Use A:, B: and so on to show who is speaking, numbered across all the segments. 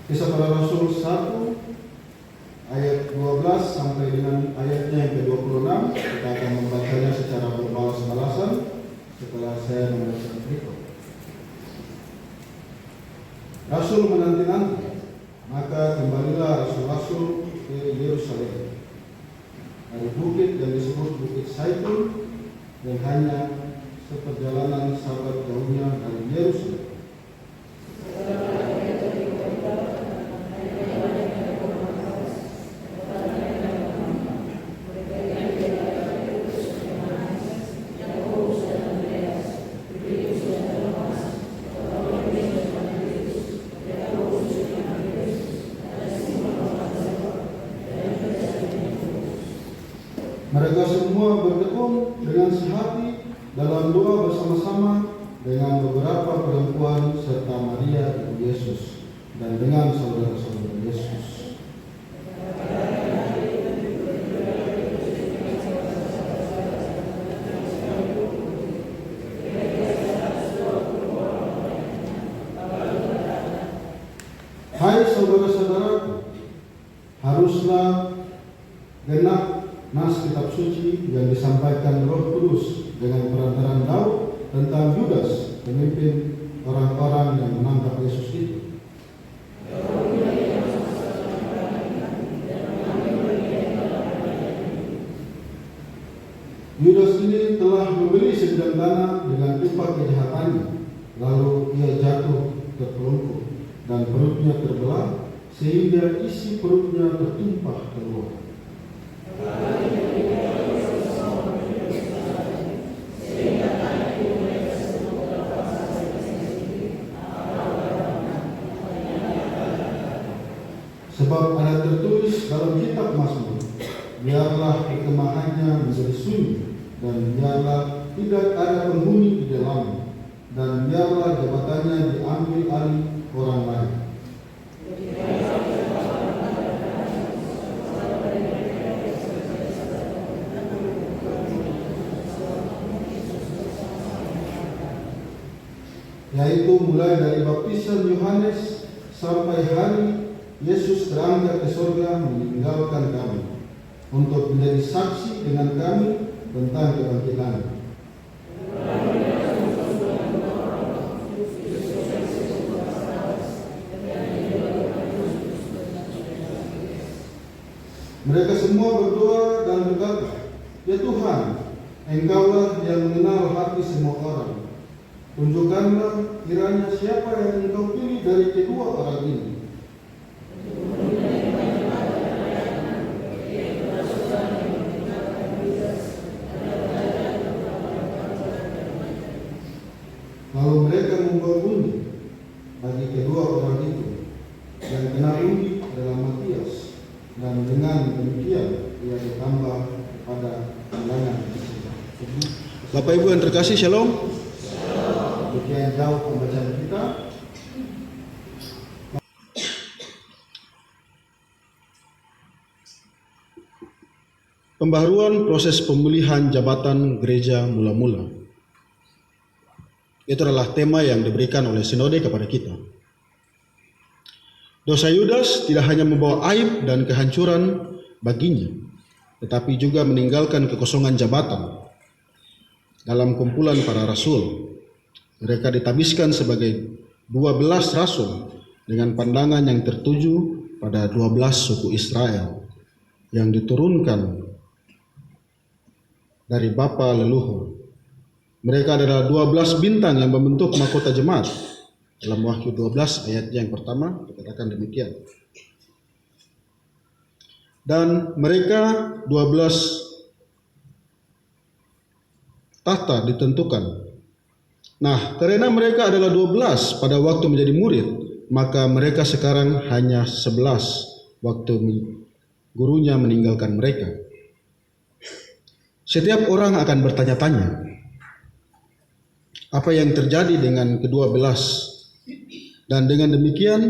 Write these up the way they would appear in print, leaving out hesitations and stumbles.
A: Kisah Para Rasul 1 ayat 12 sampai dengan ayatnya yang ke-26. Kita akan membacanya secara berbalas-balasan setelah saya membaca berikut. Rasul menanti-nanti, maka kembalilah rasul-rasul ke Yerusalem dari bukit yang disebut Bukit Zaitun, yang hanya seperjalanan sabat jauhnya dari Yerusalem. Mereka semua bertekun dengan sehati dalam doa bersama-sama dengan beberapa perempuan serta Maria ibu Yesus dan dengan saudara-saudara Yesus. Hai saudara-saudaraku, haruslah genap nas kitab suci yang disampaikan Roh Kudus dengan perantaran Daud tentang Yudas, pemimpin orang-orang yang menangkap Yesus itu. Yudas ini telah membeli sebidang tanah dengan upah kejahatannya, lalu ia jatuh terpelungkup dan perutnya terbelah sehingga isi perutnya tertumpah keluar. Sebab ada tertulis dalam kitab Mazmur, biarlah kekemahannya menjadi sunyi, dan biarlah tidak ada penghuni di dalamnya, dan biarlah jabatannya diambil alih orang lain. Yaitu mulai dari baptisan Yohanes sampai hari Yesus berangkat ke surga meninggalkan kami untuk menjadi saksi dengan kami tentang kebangkitannya. Mereka semua berdoa dan berkata, "Ya Tuhan, Engkaulah yang mengenal hati semua orang. Tunjukkanlah kiranya siapa yang Engkau pilih dari kedua orang ini, lalu mereka membuat undi bagi kedua orang itu. Yang kena undi adalah Matias, dan dengan demikian ia ditambah kepada bilangan tersebut." Bapak Ibu yang terkasih, Shalom. Demikian jauh pembacaan kita. Pembaharuan proses pemulihan jabatan gereja mula-mula. Itu adalah tema yang diberikan oleh sinode kepada kita. Dosa Yudas tidak hanya membawa aib dan kehancuran baginya, tetapi juga meninggalkan kekosongan jabatan dalam kumpulan para rasul. Mereka ditabiskan sebagai 12 rasul dengan pandangan yang tertuju pada 12 suku Israel yang diturunkan dari bapa leluhur. Mereka adalah 12 bintang yang membentuk mahkota jemaat. Dalam Wahyu 12 ayat yang pertama dikatakan demikian. Dan mereka 12 tahta ditentukan. Nah, karena mereka adalah 12 pada waktu menjadi murid, maka mereka sekarang hanya 11 waktu gurunya meninggalkan mereka. Setiap orang akan bertanya-tanya, apa yang terjadi dengan ke-12? Dan dengan demikian,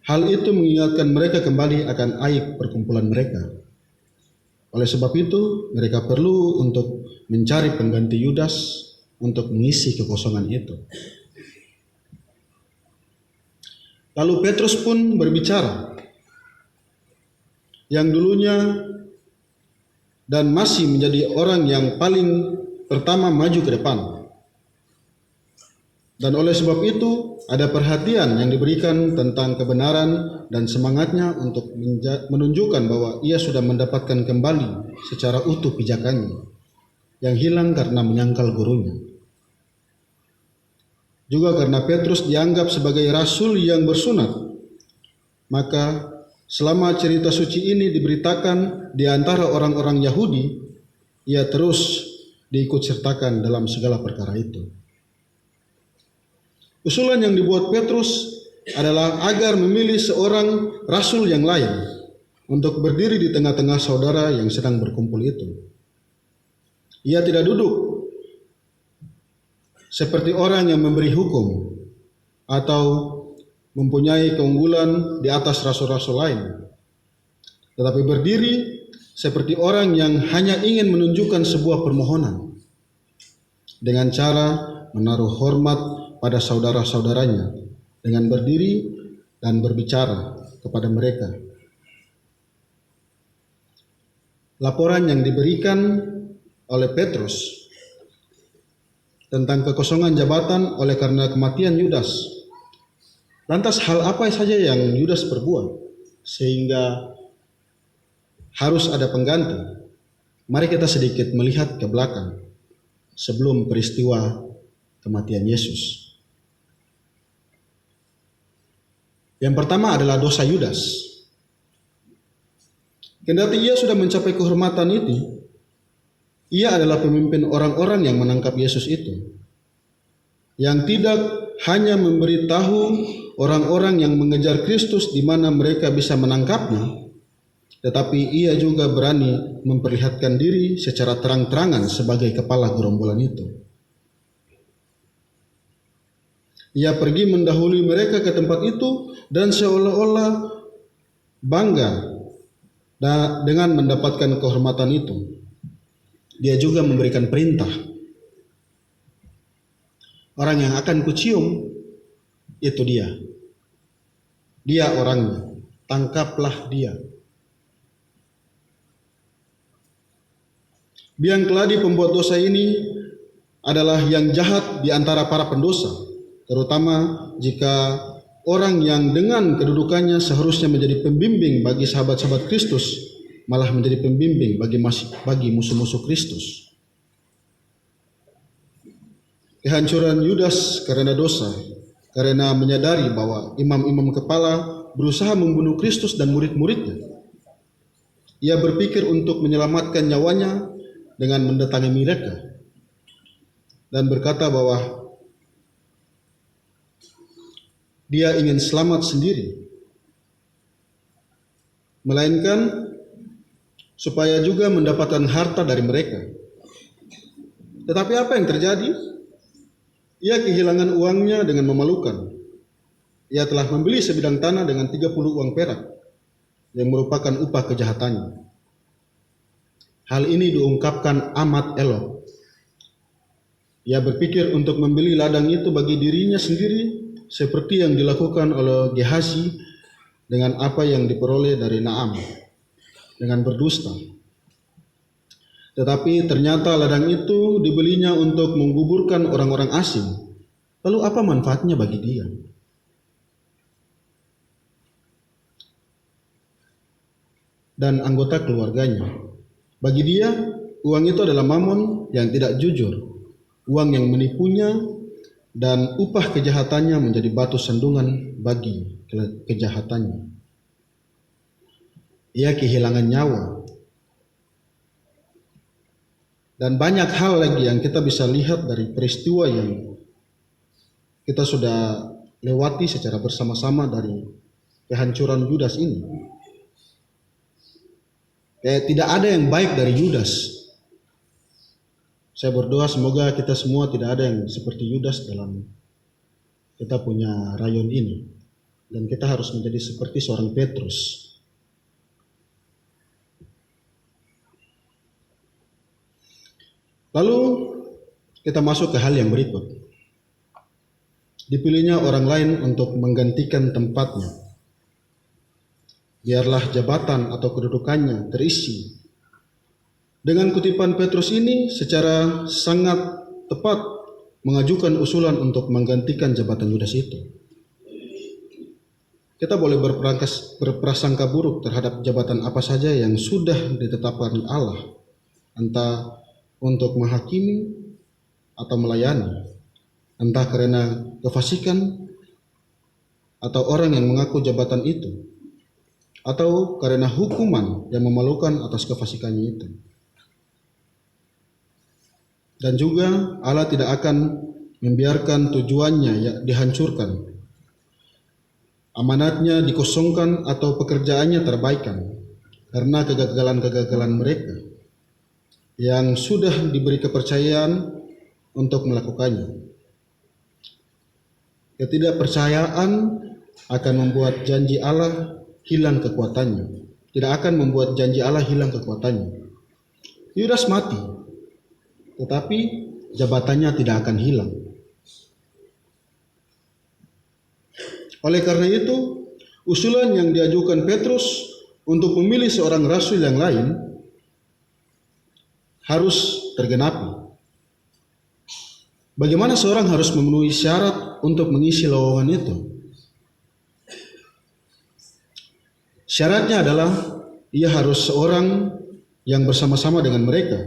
A: hal itu mengingatkan mereka kembali akan aib perkumpulan mereka. Oleh sebab itu, mereka perlu untuk mencari pengganti Yudas untuk mengisi kekosongan itu. Lalu Petrus pun berbicara, yang dulunya dan masih menjadi orang yang paling pertama maju ke depan. Dan oleh sebab itu ada perhatian yang diberikan tentang kebenaran dan semangatnya untuk menunjukkan bahwa ia sudah mendapatkan kembali secara utuh pijakannya yang hilang karena menyangkal gurunya. Juga karena Petrus dianggap sebagai rasul yang bersunat, maka selama cerita suci ini diberitakan di antara orang-orang Yahudi, ia terus diikutsertakan dalam segala perkara itu. Usulan yang dibuat Petrus adalah agar memilih seorang rasul yang lain untuk berdiri di tengah-tengah saudara yang sedang berkumpul itu. Ia tidak duduk seperti orang yang memberi hukum atau mempunyai keunggulan di atas rasul-rasul lain, tetapi berdiri seperti orang yang hanya ingin menunjukkan sebuah permohonan dengan cara menaruh hormat pada saudara-saudaranya dengan berdiri dan berbicara kepada mereka. Laporan yang diberikan oleh Petrus tentang kekosongan jabatan oleh karena kematian Yudas. Lantas hal apa saja yang Yudas perbuat sehingga harus ada pengganti? Mari kita sedikit melihat ke belakang sebelum peristiwa kematian Yesus. Yang pertama adalah dosa Yudas. Kendati ia sudah mencapai kehormatan itu, ia adalah pemimpin orang-orang yang menangkap Yesus itu, yang tidak hanya memberitahu orang-orang yang mengejar Kristus di mana mereka bisa menangkapnya, tetapi ia juga berani memperlihatkan diri secara terang-terangan sebagai kepala gerombolan itu. Ia pergi mendahului mereka ke tempat itu dan seolah-olah bangga dengan mendapatkan kehormatan itu. Dia juga memberikan perintah. Orang yang akan kucium itu dia. Dia orangnya. Tangkaplah dia. Biang keladi pembuat dosa ini adalah yang jahat di antara para pendosa, terutama jika orang yang dengan kedudukannya seharusnya menjadi pembimbing bagi sahabat-sahabat Kristus malah menjadi pembimbing bagi musuh-musuh Kristus. Kehancuran Yudas karena dosa, karena menyadari bahwa imam-imam kepala berusaha membunuh Kristus dan murid-muridnya. Ia berpikir untuk menyelamatkan nyawanya dengan mendatangi mereka dan berkata bahwa dia ingin selamat sendiri, melainkan supaya juga mendapatkan harta dari mereka. Tetapi apa yang terjadi? Ia kehilangan uangnya dengan memalukan. Ia telah membeli sebidang tanah dengan 30 uang perak yang merupakan upah kejahatannya. Hal ini diungkapkan amat elok. Ia berpikir untuk membeli ladang itu bagi dirinya sendiri seperti yang dilakukan oleh Gehazi dengan apa yang diperoleh dari Naam, dengan berdusta. Tetapi ternyata ladang itu dibelinya untuk menguburkan orang-orang asing. Lalu apa manfaatnya bagi dia? Dan anggota keluarganya. Bagi dia, uang itu adalah mamon yang tidak jujur, uang yang menipunya, dan upah kejahatannya menjadi batu sandungan bagi kejahatannya. Ia kehilangan nyawa. Dan banyak hal lagi yang kita bisa lihat dari peristiwa yang kita sudah lewati secara bersama-sama dari kehancuran Yudas ini. Tidak ada yang baik dari Yudas. Saya berdoa semoga kita semua tidak ada yang seperti Yudas dalam kita punya rayon ini. Dan kita harus menjadi seperti seorang Petrus. Lalu kita masuk ke hal yang berikut. dipilihnya orang lain untuk menggantikan tempatnya. Biarlah jabatan atau kedudukannya terisi. Dengan kutipan Petrus ini secara sangat tepat mengajukan usulan untuk menggantikan jabatan Yudas itu. Kita boleh berprasangka buruk terhadap jabatan apa saja yang sudah ditetapkan Allah, entah untuk menghakimi atau melayani, entah karena kefasikan atau orang yang mengaku jabatan itu, atau karena hukuman yang memalukan atas kefasikannya itu. Dan juga Allah tidak akan membiarkan tujuannya dihancurkan, amanatnya dikosongkan atau pekerjaannya terbaikan karena kegagalan-kegagalan mereka yang sudah diberi kepercayaan untuk melakukannya. Ketidakpercayaan akan membuat janji Allah hilang kekuatannya. Tidak akan membuat janji Allah hilang kekuatannya. Yudas mati, tetapi jabatannya tidak akan hilang. Oleh karena itu, usulan yang diajukan Petrus untuk memilih seorang rasul yang lain harus tergenapi. Bagaimana seorang harus memenuhi syarat untuk mengisi lowongan itu? Syaratnya adalah ia harus seorang yang bersama-sama dengan mereka,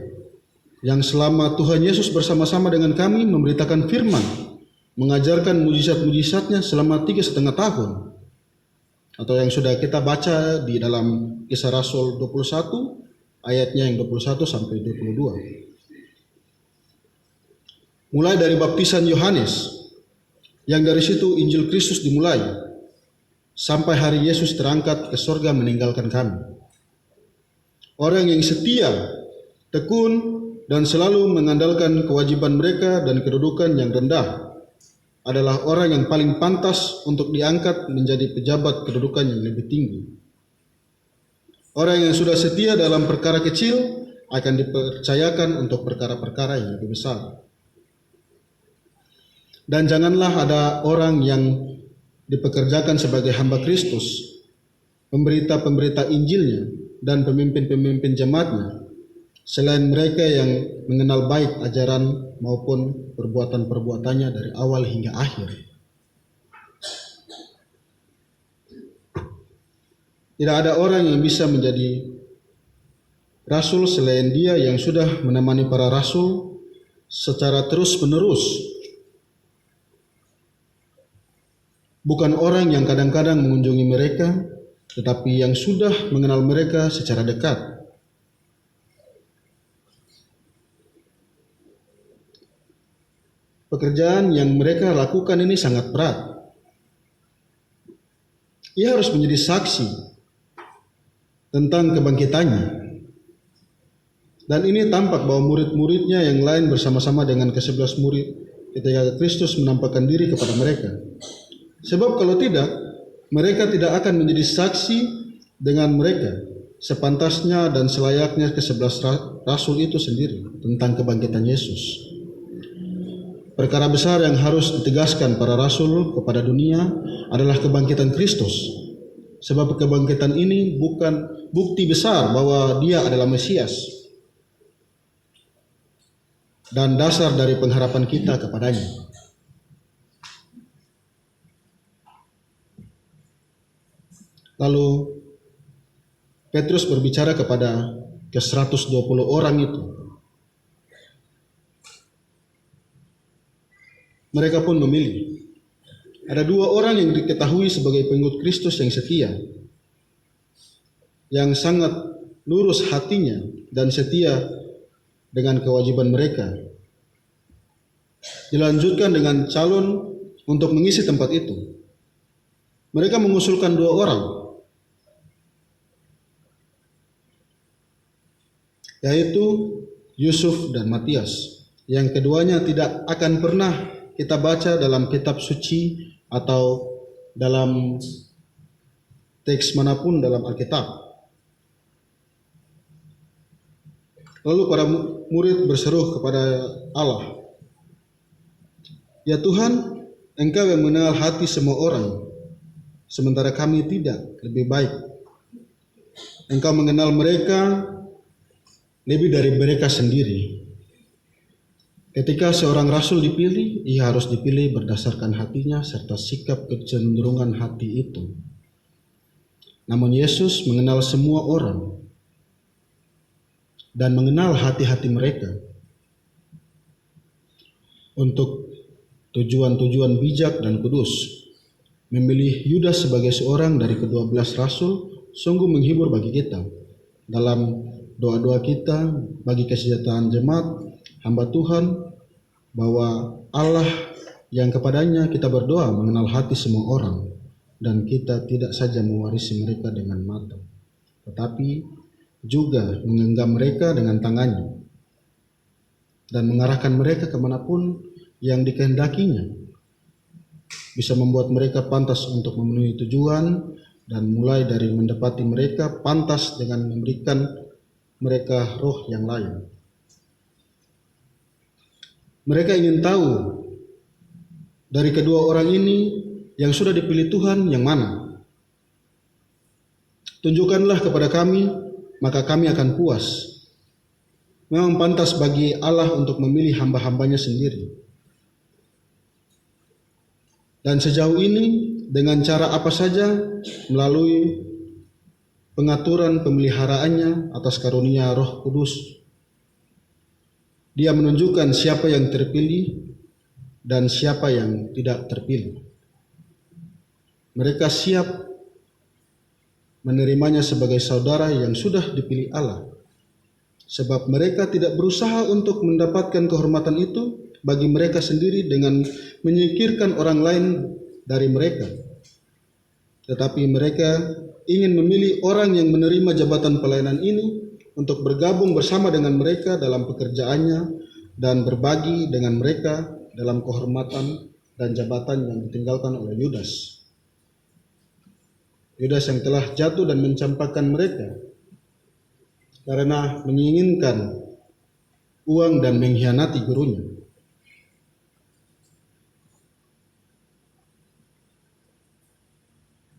A: yang selama Tuhan Yesus bersama-sama dengan kami memberitakan firman, mengajarkan mujizat-mujizatnya selama 3,5 tahun. Atau yang sudah kita baca di dalam Kisah Rasul 21, ayatnya yang 21 sampai 22. Mulai dari baptisan Yohanes, yang dari situ Injil Kristus dimulai, sampai hari Yesus terangkat ke sorga meninggalkan kami. Orang yang setia, tekun, dan selalu mengandalkan kewajiban mereka dan kedudukan yang rendah adalah orang yang paling pantas untuk diangkat menjadi pejabat kedudukan yang lebih tinggi. Orang yang sudah setia dalam perkara kecil akan dipercayakan untuk perkara-perkara yang lebih besar. Dan janganlah ada orang yang dipekerjakan sebagai hamba Kristus, pemberita-pemberita Injilnya dan pemimpin-pemimpin jemaatnya, selain mereka yang mengenal baik ajaran maupun perbuatan-perbuatannya dari awal hingga akhir. Tidak ada orang yang bisa menjadi rasul selain dia yang sudah menemani para rasul secara terus-menerus. Bukan orang yang kadang-kadang mengunjungi mereka, tetapi yang sudah mengenal mereka secara dekat. Pekerjaan yang mereka lakukan ini sangat berat. Ia harus menjadi saksi tentang kebangkitannya. Dan ini tampak bahwa murid-muridnya yang lain bersama-sama dengan ke-11 murid ketika Kristus menampakkan diri kepada mereka. Sebab kalau tidak, mereka tidak akan menjadi saksi dengan mereka sepantasnya dan selayaknya ke-11 rasul itu sendiri tentang kebangkitan Yesus. Perkara besar yang harus ditegaskan para rasul kepada dunia adalah kebangkitan Kristus. Sebab kebangkitan ini bukan bukti besar bahwa dia adalah Mesias dan dasar dari pengharapan kita kepadanya. Lalu Petrus berbicara kepada ke-120 orang itu. Mereka pun memilih. Ada 2 orang yang diketahui sebagai pengikut Kristus yang setia, yang sangat lurus hatinya dan setia dengan kewajiban mereka. Dilanjutkan dengan calon untuk mengisi tempat itu. Mereka mengusulkan 2 orang, yaitu Yusuf dan Matias, yang keduanya tidak akan pernah kita baca dalam kitab suci atau dalam teks manapun dalam Alkitab. Lalu para murid berseru kepada Allah, "Ya Tuhan, Engkau yang mengenal hati semua orang, sementara kami tidak. Lebih baik Engkau mengenal mereka lebih dari mereka sendiri. Ketika seorang rasul dipilih, ia harus dipilih berdasarkan hatinya serta sikap kecenderungan hati itu. Namun Yesus mengenal semua orang dan mengenal hati-hati mereka untuk tujuan-tujuan bijak dan kudus. Memilih Yudas sebagai seorang dari ke-12 rasul sungguh menghibur bagi kita. Dalam doa-doa kita bagi kesejahteraan jemaat hamba Tuhan, bahwa Allah yang kepadanya kita berdoa mengenal hati semua orang, dan kita tidak saja mewarisi mereka dengan mata, tetapi juga menggenggam mereka dengan tangannya dan mengarahkan mereka kemanapun yang dikehendakinya, bisa membuat mereka pantas untuk memenuhi tujuan, dan mulai dari mendapati mereka pantas dengan memberikan mereka roh yang lain. Mereka ingin tahu dari kedua orang ini yang sudah dipilih Tuhan yang mana. Tunjukkanlah kepada kami, maka kami akan puas. Memang pantas bagi Allah untuk memilih hamba-hambanya sendiri. Dan sejauh ini dengan cara apa saja, melalui pengaturan pemeliharaannya atas karunia Roh Kudus, Dia menunjukkan siapa yang terpilih dan siapa yang tidak terpilih. Mereka siap menerimanya sebagai saudara yang sudah dipilih Allah, sebab mereka tidak berusaha untuk mendapatkan kehormatan itu bagi mereka sendiri dengan menyingkirkan orang lain dari mereka. Tetapi mereka ingin memilih orang yang menerima jabatan pelayanan ini untuk bergabung bersama dengan mereka dalam pekerjaannya dan berbagi dengan mereka dalam kehormatan dan jabatan yang ditinggalkan oleh Yudas. Yudas yang telah jatuh dan mencampakkan mereka karena menginginkan uang dan mengkhianati gurunya.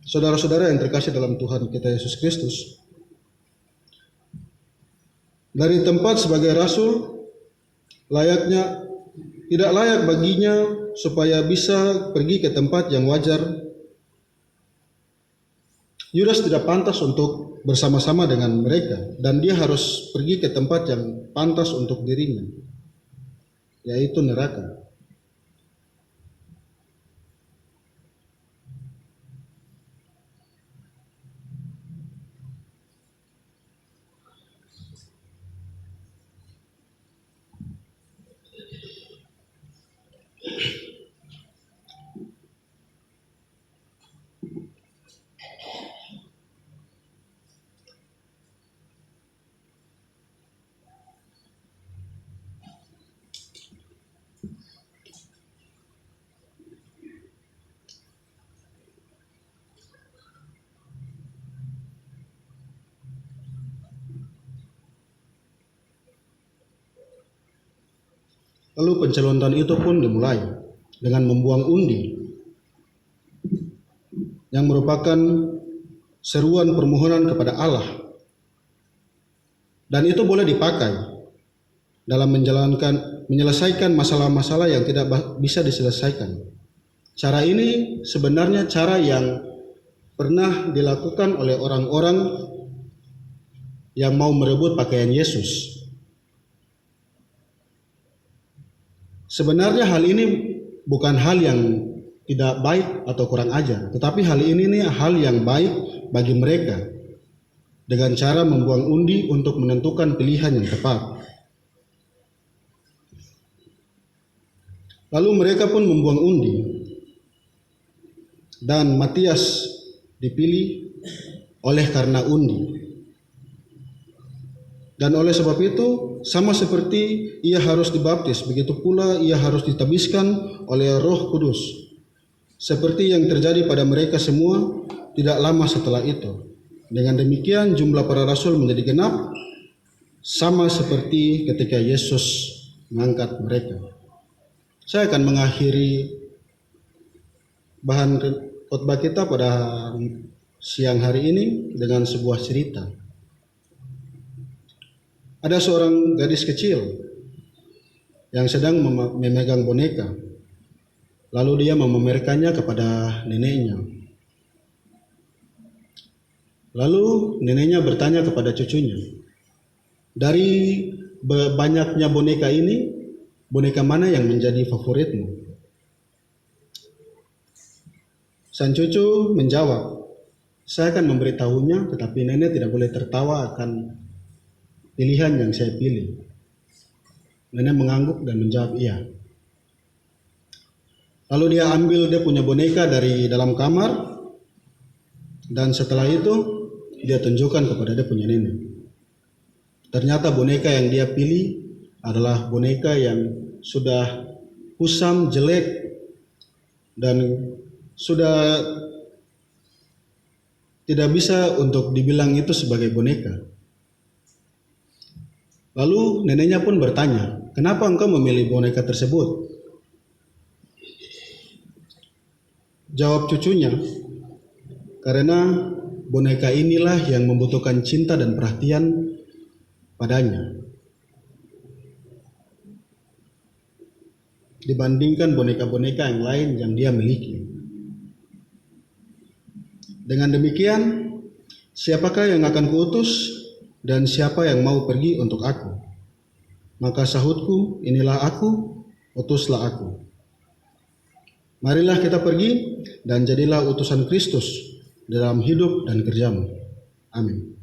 A: Saudara-saudara yang terkasih dalam Tuhan kita Yesus Kristus, dari tempat sebagai rasul, tidak layak baginya supaya bisa pergi ke tempat yang wajar. Yudas tidak pantas untuk bersama-sama dengan mereka, dan dia harus pergi ke tempat yang pantas untuk dirinya, yaitu neraka. Lalu pencalonan itu pun dimulai dengan membuang undi yang merupakan seruan permohonan kepada Allah, dan itu boleh dipakai dalam menyelesaikan masalah-masalah yang tidak bisa diselesaikan. Cara ini sebenarnya cara yang pernah dilakukan oleh orang-orang yang mau merebut pakaian Yesus. Sebenarnya hal ini bukan hal yang tidak baik atau kurang ajar, tetapi hal ini hal yang baik bagi mereka dengan cara membuang undi untuk menentukan pilihan yang tepat. Lalu mereka pun membuang undi, dan Matias dipilih oleh karena undi. Dan oleh sebab itu, sama seperti ia harus dibaptis, begitu pula ia harus ditabiskan oleh Roh Kudus. Seperti yang terjadi pada mereka semua tidak lama setelah itu. Dengan demikian jumlah para rasul menjadi genap, sama seperti ketika Yesus mengangkat mereka. Saya akan mengakhiri bahan khotbah kita pada siang hari ini dengan sebuah cerita. Ada seorang gadis kecil yang sedang memegang boneka. Lalu dia memamerkannya kepada neneknya. Lalu neneknya bertanya kepada cucunya, dari banyaknya boneka ini, boneka mana yang menjadi favoritmu? Sang cucu menjawab, saya akan memberitahunya, tetapi nenek tidak boleh tertawa akan pilihan yang saya pilih. Nenek mengangguk dan menjawab iya. Lalu dia ambil dia punya boneka dari dalam kamar, dan setelah itu dia tunjukkan kepada dia punya nenek. Ternyata boneka yang dia pilih adalah boneka yang sudah kusam, jelek, dan sudah tidak bisa untuk dibilang itu sebagai boneka. Lalu neneknya pun bertanya, kenapa engkau memilih boneka tersebut? Jawab cucunya, karena boneka inilah yang membutuhkan cinta dan perhatian padanya, dibandingkan boneka-boneka yang lain yang dia miliki. Dengan demikian, siapakah yang akan kuutus dan siapa yang mau pergi untuk aku? Maka sahutku, inilah aku, utuslah aku. Marilah kita pergi dan jadilah utusan Kristus dalam hidup dan kerjamu. Amin.